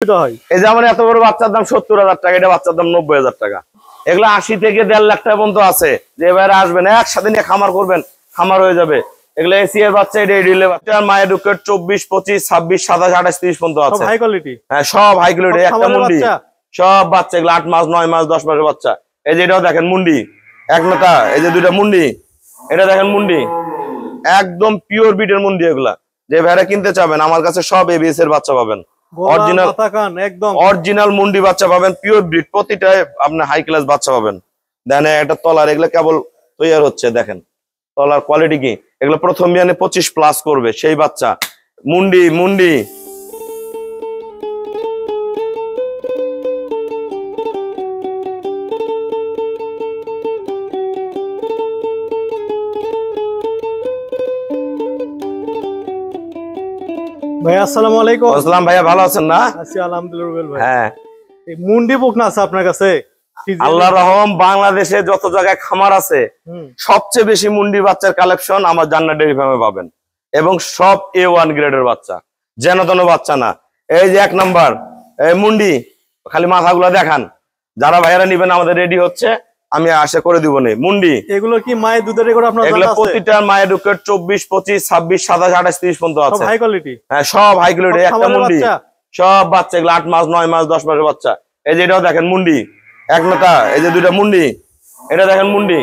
এই যেমন এত বড় বাচ্চার দাম 70,000 টাকা, এটা বাচ্চার দাম 90,000 টাকা। এগুলো 80 থেকে 1.5 লাখ টাকা পর্যন্ত আছে। যে এবারে আসবেন একসাথে নিয়ে খামার করবেন, খামার হয়ে যাবে। এগুলো এসি এর বাচ্চা, এটা এডিলে বাচ্চা। মায়ের ডুকেট 24, 25, 26, 27, 28, 30 পর্যন্ত আছে। হাই কোয়ালিটি, হ্যাঁ সব হাই কোয়ালিটি। একটা মুন্ডি সব বাচ্চা, এগুলো 8 মাস 9 মাস 10 মাসের বাচ্চা। এই যে এটাও দেখেন মুন্ডি, এক নটা। এই যে দুইটা মুন্ডি, এটা দেখেন মুন্ডি, একদম পিওর বিটের মুন্ডি। এগুলা যে ভেড়া কিনতে চাবেন আমার কাছে সব এবিএস এর বাচ্চা পাবেন। অরিজিনাল মুন্ডি বাচ্চা পাবেন, পিওর ব্রিড, প্রতিটায় আপনি হাই ক্লাস বাচ্চা পাবেন। দেখেন এটা তলার, এগুলো কেবল তৈরি হচ্ছে, দেখেন তলার কোয়ালিটি কি। এগুলো প্রথম বিয়ানে 25 প্লাস করবে সেই বাচ্চা। মুন্ডি মুন্ডি ভাই আসসালামু আলাইকুম। আসসালাম ভাইয়া, ভালো আছেন না? আছি আলহামদুলিল্লাহ ভাই। হ্যাঁ, এই মুন্ডি বকনা আছে আপনার কাছে? আল্লাহর রহম, বাংলাদেশে যত জায়গায় খামার আছে সবচেয়ে বেশি মুন্ডি বাচ্চার কালেকশন আমার জান্নাত ডেইরি ফার্মে পাবেন। এবং সব A1 গ্রেডের বাচ্চা, যেন তেন বাচ্চা না। এই যে 1 নাম্বার এই মুন্ডি, খালি মাথাগুলো দেখান। যারা ভাইয়ারা নিবেন আমাদের রেডি হচ্ছে, আমি আশা করে দিব নে। মুন্ডি এগুলো কি মায়ের দুধের রেকর্ড আপনার জানা আছে? এগুলো প্রতিটা মায়ের রেকর্ড 24, 25, 26, 27, 28, 30 পর্যন্ত আছে। সব হাই কোয়ালিটি। হ্যাঁ সব হাই কোয়ালিটি। একটা মুন্ডি সব বাচ্চা, এগুলো 8 মাস 9 মাস 10 মাসের বাচ্চা। এই যে এটাও দেখেন মুন্ডি, এক নটা। এই যে দুইটা মুন্ডি, এটা দেখেন মুন্ডি,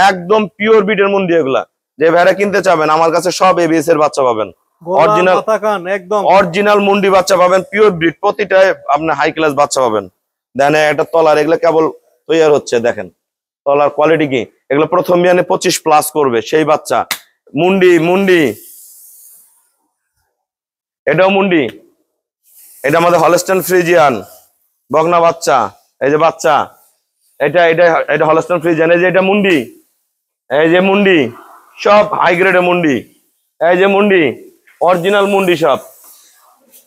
একদম পিওর বিটের মুন্ডি। এগুলা যে ভেড়া কিনতে চাবেন আমার কাছে সব এবিএস এর বাচ্চা পাবেন। অরিজিনাল মুন্ডি বাচ্চা পাবেন, পিওর ব্রিড, প্রতিটায় আপনি হাই ক্লাস বাচ্চা পাবেন। দেখেন এটা তলার, এগুলো কেবল তৈরি হচ্ছে, দেখেন তলার কোয়ালিটি কি। এগুলো প্রথম বিয়ানে 25 প্লাস করবে সেই বাচ্চা। মুন্ডি মুন্ডি এটাও মুন্ডি, এটা আমাদের হলস্টাইন ফ্রিজিয়ান বকনা বাচ্চা। এই যে বাচ্চা, এটা এটা এটা হলস্টাইন ফ্রিজিয়ান। এই যে এটা মুন্ডি, এই যে মুন্ডি সব হাই গ্রেডের মুন্ডি। এই যে মুন্ডি, অরিজিনাল মুন্ডি, সব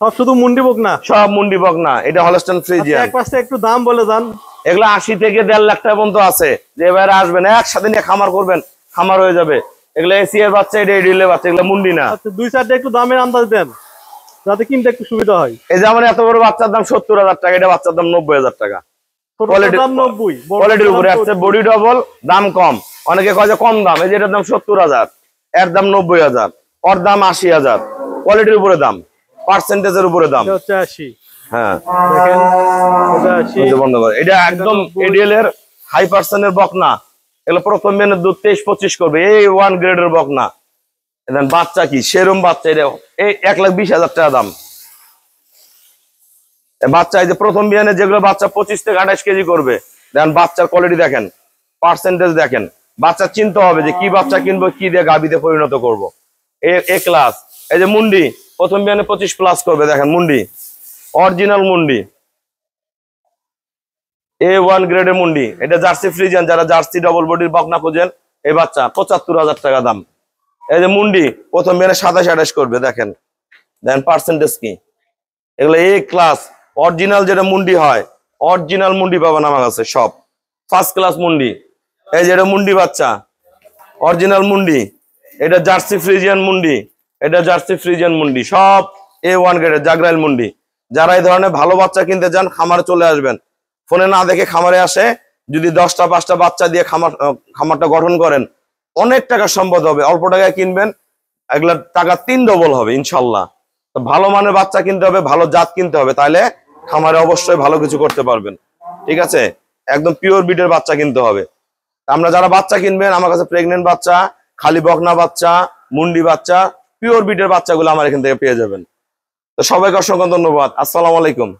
সব শুধু মুন্ডি বকনা, সব মুন্ডি বকনা। এটা হলস্টাইন ফ্রিজিয়ান। এক পাশে একটু দাম বলে যান। এগুলো 80 থেকে 1.5 লাখ টাকা পর্যন্ত আছে। যে এবারে আসবেন একসাথে নিয়ে খামার করবেন, খামার হয়ে যাবে। এগুলো এসি এর বাচ্চা, এটা এডিলে বাচ্চা, এগুলো মুন্ডি না। আচ্ছা, দুই সাইডে একটু দামের আন্দাজ দেন যাতে কিনতে একটু সুবিধা হয়। এই যেমন এত বড় বাচ্চার দাম 70,000 টাকা, এটা বাচ্চার দাম 90,000 টাকা। কোয়ালিটির উপরে আসছে, বডি ডবল, দাম কম। অনেকে কয় যে কম দাম, এই যে এটার দাম 70,000, এর দাম 90,000, ওর দাম 80,000। কোয়ালিটির উপরে দাম, পার্সেন্টেজের উপরে দাম। হ্যাঁ বন্ধ করে। এটা একদম এডিএল এর হাই পার্সেন্টের বকনা। এগুলো প্রথম দিনের দুধ 23-25 করবে, A1 গ্রেডের বকনা। বাচ্চা কি সেরম বাচ্চা, এটা এই 1,20,000 টাকা দাম বাচ্চা। এই যে প্রথম বিয়ানে যেগুলো বাচ্চা 25 থেকে 28 কেজি করবে, দেখেন বাচ্চার কোয়ালিটি দেখেন, পার্সেন্টেজ দেখেন। বাচ্চা চিনতে হবে যে কি বাচ্চা কিনবো, কি দিয়ে গাবিতে পরিণত করবো। এ ক্লাস। এই যে মুন্ডি, প্রথম বিয়ানে 25 প্লাস করবে, দেখেন মুন্ডি, অরিজিনাল মুন্ডি, A1 গ্রেডের মুন্ডি। এটা জার্সি ফ্রিজিয়ান, যারা জার্সি ডবল বডির বকনা খোঁজেন, এই বাচ্চা 75,000 টাকা দাম। এই যে মুন্ডি, প্রথম বিয়ানে 27-28 করবে, দেখেন দেখেন পার্সেন্টেজ কি। এগুলো এ ক্লাস অরিজিনাল যেটা মুন্ডি হয়, অরিজিনাল মুন্ডি পাবেন আমার কাছে, সব ফার্স্ট ক্লাস মুন্ডি। এই যে এটা মুন্ডি বাচ্চা, অরিজিনাল মুন্ডি। এটা জার্সি ফ্রিজিয়ান মুন্ডি, এটা জার্সি ফ্রিজিয়ান মুন্ডি, সব A1 গ্রেডের জাগরাইল মুন্ডি। যারা এই ধরনের ভালো বাচ্চা কিনতে চান খামারে চলে আসবেন। ফোনে না দেখে খামারে আসে, যদি 10টা 5টা বাচ্চা দিয়ে খামারটা গঠন করেন, অনেক টাকা সম্পদ হবে। অল্প টাকায় কিনবেন, এগুলা টাকা 3 ডবল হবে ইনশাল্লাহ। তো ভালো মানের বাচ্চা কিনতে হবে, ভালো জাত কিনতে হবে, তাহলে খামারে অবশ্যই ভালো কিছু করতে পারবেন। ঠিক আছে, একদম পিওর বিটের বাচ্চা কিনতে হবে। আমরা যারা বাচ্চা কিনবেন আমার কাছে প্রেগনেন্ট বাচ্চা, খালি বকনা বাচ্চা, মুন্ডি বাচ্চা, পিওর বিটের বাচ্চাগুলো আমার এখান থেকে পেয়ে যাবেন। তো সবাইকে অসংখ্য ধন্যবাদ। আসসালামু আলাইকুম।